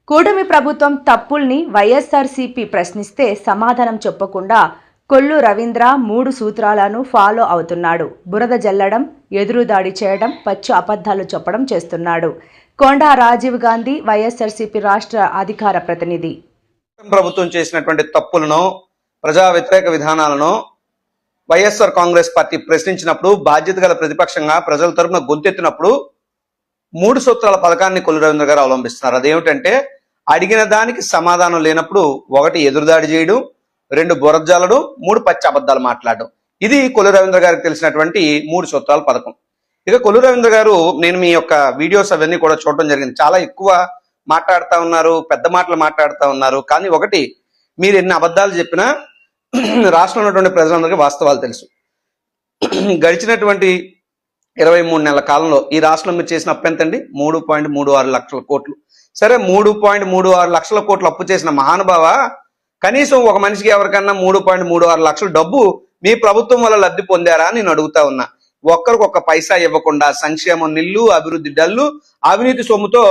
కూటమి ప్రభుత్వం తప్పుల్ని వైఎస్ఆర్సీపీ ప్రశ్నిస్తే సమాధానం చెప్పకుండా కొల్లు రవీంద్ర 3 సూత్రాలను ఫాలో అవుతున్నాడు. బురద జల్లడం, ఎదురుదాడి చేయడం, పచ్చి అబద్ధాలు చెప్పడం చేస్తున్నాడు. కొండా రాజీవ్ గాంధీ, వైఎస్ఆర్సీపీ రాష్ట్ర అధికార ప్రతినిధి. ప్రభుత్వం చేసినటువంటి తప్పులను, ప్రజా వ్యతిరేక విధానాలను వైఎస్ఆర్ కాంగ్రెస్ పార్టీ ప్రశ్నించినప్పుడు, బాధ్యత గల ప్రతిపక్షంగా ప్రజల తరపున గొంతెత్తినప్పుడు 3 సూత్రాల పథకాన్ని కొల్లు రవీంద్ర గారు అవలంబిస్తున్నారు. అదేమిటంటే, అడిగిన దానికి సమాధానం లేనప్పుడు 1 ఎదురుదాడి చేయడం, 2 బురజాలడు, 3 పచ్చి అబద్ధాలు మాట్లాడడం. ఇది కొల్లు రవీంద్ర గారికి తెలిసినటువంటి 3 సూత్రాల పథకం. ఇక కొల్లు రవీంద్ర గారు, నేను మీ యొక్క వీడియోస్ అవన్నీ కూడా చూడడం జరిగింది. చాలా ఎక్కువ మాట్లాడుతూ ఉన్నారు, పెద్ద మాటలు మాట్లాడుతూ ఉన్నారు. కానీ ఒకటి, మీరు ఎన్ని అబద్ధాలు చెప్పినా రాష్ట్రంలో ఉన్నటువంటి ప్రజలందరికీ వాస్తవాలు తెలుసు. గడిచినటువంటి 23 నెలల కాలంలో ఈ రాష్ట్రంలో మీరు చేసిన అప్పు ఎంతండి? 3.36 లక్షల కోట్లు. సరే, 3.36 లక్షల కోట్లు అప్పు చేసిన మహానుభావ, కనీసం ఒక మనిషికి ఎవరికన్నా 3.36 లక్షల డబ్బు మీ ప్రభుత్వం వల్ల లబ్ధి పొందారా అని నేను అడుగుతా ఉన్నా. ఒక్కరికి ఒక్క పైసా ఇవ్వకుండా సంక్షేమం నిల్లు, అభివృద్ధి డల్లు, అవినీతి సొమ్ముతో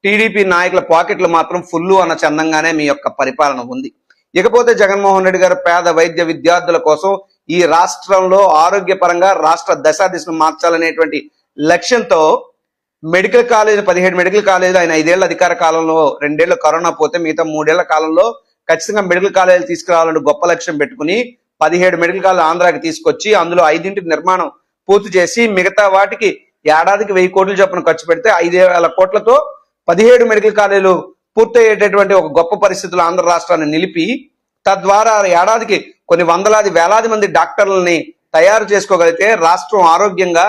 టీడీపీ నాయకుల పాకెట్లు మాత్రం ఫుల్లు అన్న చందంగానే మీ యొక్క పరిపాలన ఉంది. ఇకపోతే జగన్మోహన్ రెడ్డి గారు పేద వైద్య విద్యార్థుల కోసం ఈ రాష్ట్రంలో ఆరోగ్యపరంగా రాష్ట్ర దశాదిశను మార్చాలనేటువంటి లక్ష్యంతో మెడికల్ కాలేజ్ 17 మెడికల్ కాలేజీలు ఆయన 5 ఏళ్ల అధికార కాలంలో 2 ఏళ్లు కరోనా పోతే మిగతా 3 ఏళ్ల కాలంలో ఖచ్చితంగా మెడికల్ కాలేజీలు తీసుకురావాలని గొప్ప లక్ష్యం పెట్టుకుని 17 మెడికల్ కాలేజ్ ఆంధ్రాకి తీసుకొచ్చి అందులో 5 నిర్మాణం పూర్తి చేసి మిగతా వాటికి ఏడాదికి 1000 కోట్లు చొప్పున ఖర్చు పెడితే 5,000 కోట్లతో 17 మెడికల్ కాలేజీలు పూర్తయ్యేటటువంటి ఒక గొప్ప పరిస్థితులు ఆంధ్ర రాష్ట్రాన్ని నిలిపి, తద్వారా ఏడాదికి కొన్ని వందలాది వేలాది మంది డాక్టర్లని తయారు చేసుకోగలిగితే రాష్ట్రం ఆరోగ్యంగా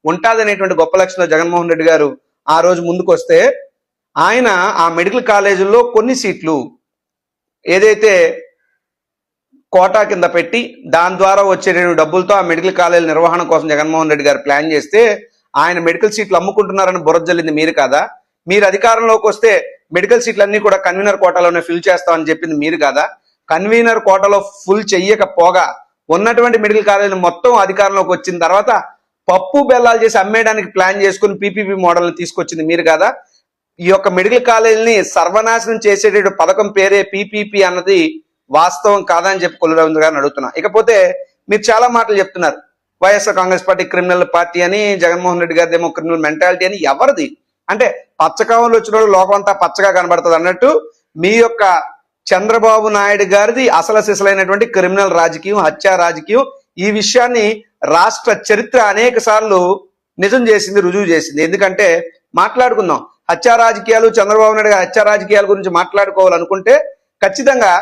ఉంటాదనేటువంటి గొప్ప లక్ష్యంలో జగన్మోహన్ రెడ్డి గారు ఆ రోజు ముందుకు వస్తే, ఆయన ఆ మెడికల్ కాలేజీల్లో కొన్ని సీట్లు ఏదైతే కోటా కింద పెట్టి దాని ద్వారా వచ్చే డబ్బులతో ఆ మెడికల్ కాలేజీల నిర్వహణ కోసం జగన్మోహన్ రెడ్డి గారు ప్లాన్ చేస్తే, ఆయన మెడికల్ సీట్లు అమ్ముకుంటున్నారని బురజల్లింది మీరు కాదా? మీరు అధికారంలోకి వస్తే మెడికల్ సీట్లన్నీ కూడా కన్వీనర్ కోటాలోనే ఫిల్ చేస్తామని చెప్పింది మీరు కాదా? కన్వీనర్ కోటాలో ఫుల్ చెయ్యకపోగా ఉన్నటువంటి మెడికల్ కాలేజీలు మొత్తం అధికారంలోకి వచ్చిన తర్వాత పప్పు బెల్లాలు చేసి అమ్మేయడానికి ప్లాన్ చేసుకుని పీపీపీ మోడల్ని తీసుకొచ్చింది మీరు కాదా? ఈ యొక్క మెడికల్ కాలేజీని సర్వనాశనం చేసేట పథకం పేరే పీపీపీ అన్నది వాస్తవం కాదని చెప్పి కొల్లు రవీంద్ర గారిని అడుగుతున్నా. ఇకపోతే మీరు చాలా మాటలు చెప్తున్నారు. YSR Congress party criminal party అని, జగన్మోహన్ రెడ్డి గారిది ఏమో క్రిమినల్ మెంటాలిటీ అని. ఎవరిది అంటే పచ్చకావంలో వచ్చిన వాళ్ళు లోకం అంతా పచ్చగా కనబడుతుంది అన్నట్టు మీ యొక్క చంద్రబాబు నాయుడు గారిది అసలు సిసలైనటువంటి క్రిమినల్ రాజకీయం, హత్యా రాజకీయం. ఈ విషయాన్ని రాష్ట్ర చరిత్ర అనేక సార్లు నిజం చేసింది, రుజువు చేసింది. ఎందుకంటే మాట్లాడుకుందాం, హత్యా రాజకీయాలు, చంద్రబాబు నాయుడు గారి హత్యా రాజకీయాల గురించి మాట్లాడుకోవాలనుకుంటే ఖచ్చితంగా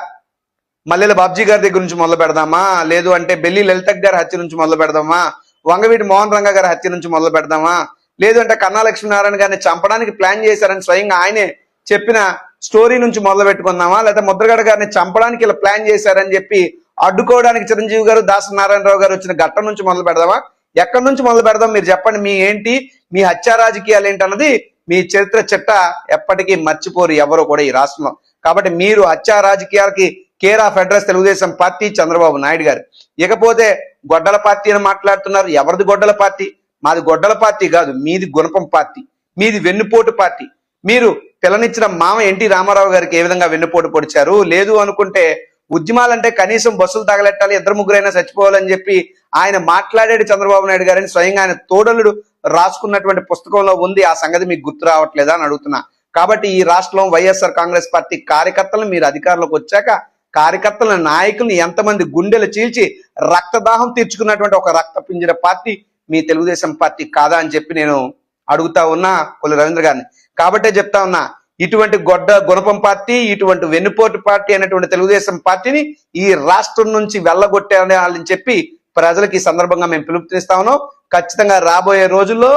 మల్లెల బాబ్జీ గారి దగ్గర నుంచి మొదలు పెడదామా, లేదు అంటే బెల్లి లలిత గారి హత్య నుంచి మొదలు పెడదామా, వంగవీటి మోహన్ రంగ గారి హత్య నుంచి మొదలు పెడదామా, లేదు అంటే కన్నా లక్ష్మీనారాయణ గారిని చంపడానికి ప్లాన్ చేశారని స్వయంగా ఆయనే చెప్పిన స్టోరీ నుంచి మొదలు పెట్టుకుందామా, లేదా ముద్రగడ గారిని చంపడానికి ఇలా ప్లాన్ చేశారని చెప్పి అడ్డుకోవడానికి చిరంజీవి గారు, దాసరి నారాయణరావు గారు వచ్చిన ఘట్టం నుంచి మొదలు పెడదామా? ఎక్కడి నుంచి మొదలు పెడదాం మీరు చెప్పండి. మీ ఏంటి, మీ హత్యా రాజకీయాలు ఏంటన్నది మీ చరిత్ర చెట్ట ఎప్పటికీ మర్చిపోరు ఎవరో కూడా ఈ రాష్ట్రంలో. కాబట్టి మీరు హత్యా రాజకీయాలకి care of address Telugu Desam party, Chandrababu Naidu గారు. ఇకపోతే గొడ్డల పార్టీ అని మాట్లాడుతున్నారు. ఎవరిది గొడ్డల పార్టీ? మాది గొడ్డల పార్టీ కాదు, మీది గుణపం పార్టీ, మీది వెన్నుపోటు పార్టీ. మీరు పిల్లనిచ్చిన మామ ఎన్టీ రామారావు గారికి ఏ విధంగా వెన్నుపోటు పొడిచారు? లేదు అనుకుంటే ఉద్యమాలంటే కనీసం బస్సులు తగలెట్టాలి, 2-3 చచ్చిపోవాలని చెప్పి ఆయన మాట్లాడాడు చంద్రబాబు నాయుడు గారని స్వయంగా ఆయన తోడలుడు రాసుకున్నటువంటి పుస్తకంలో ఉంది. ఆ సంగతి మీకు గుర్తు రావట్లేదా అని అడుగుతున్నా. కాబట్టి ఈ రాష్ట్రంలో వైఎస్ఆర్ కాంగ్రెస్ పార్టీ కార్యకర్తలను మీరు అధికారంలోకి వచ్చాక కార్యకర్తల నాయకుల్ని ఎంతమంది గుండెలు చీల్చి రక్తదాహం తీర్చుకున్నటువంటి ఒక రక్త పింజర పార్టీ మీ తెలుగుదేశం పార్టీ కాదా అని చెప్పి నేను అడుగుతా ఉన్నా కొల్లు రవీంద్ర గారిని. కాబట్టే చెప్తా ఉన్నా, ఇటువంటి గుణపం పార్టీ, ఇటువంటి వెన్నుపోటు పార్టీ అనేటువంటి తెలుగుదేశం పార్టీని ఈ రాష్ట్రం నుంచి వెళ్ళగొట్టాలని చెప్పి ప్రజలకు ఈ సందర్భంగా మేము పిలుపునిస్తా ఉన్నాం. ఖచ్చితంగా రాబోయే రోజుల్లో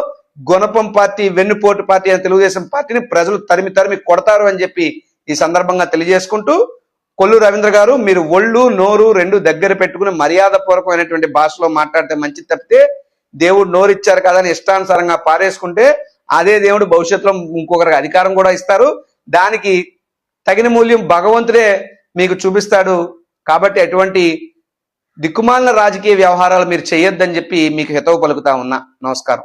గుణపం పార్టీ, వెన్నుపోటు పార్టీ అనే తెలుగుదేశం పార్టీని ప్రజలు తరిమి కొడతారు అని చెప్పి ఈ సందర్భంగా తెలియజేసుకుంటూ, కొల్లు రవీంద్ర గారు, మీరు ఒళ్ళు నోరు 2 దగ్గర పెట్టుకుని మర్యాద పూర్వకమైనటువంటి భాషలో మాట్లాడితే మంచిది తప్పితే, దేవుడు నోరిచ్చారు కదా అని ఇష్టానుసారంగా పారేసుకుంటే అదే దేవుడు భవిష్యత్తులో ఇంకొకరికి అధికారం కూడా ఇస్తారు. దానికి తగిన మూల్యం భగవంతుడే మీకు చూపిస్తాడు. కాబట్టి అటువంటి దిక్కుమాలిన రాజకీయ వ్యవహారాలు మీరు చేయొద్దని చెప్పి మీకు హితవు పలుకుతా ఉన్నా. నమస్కారం.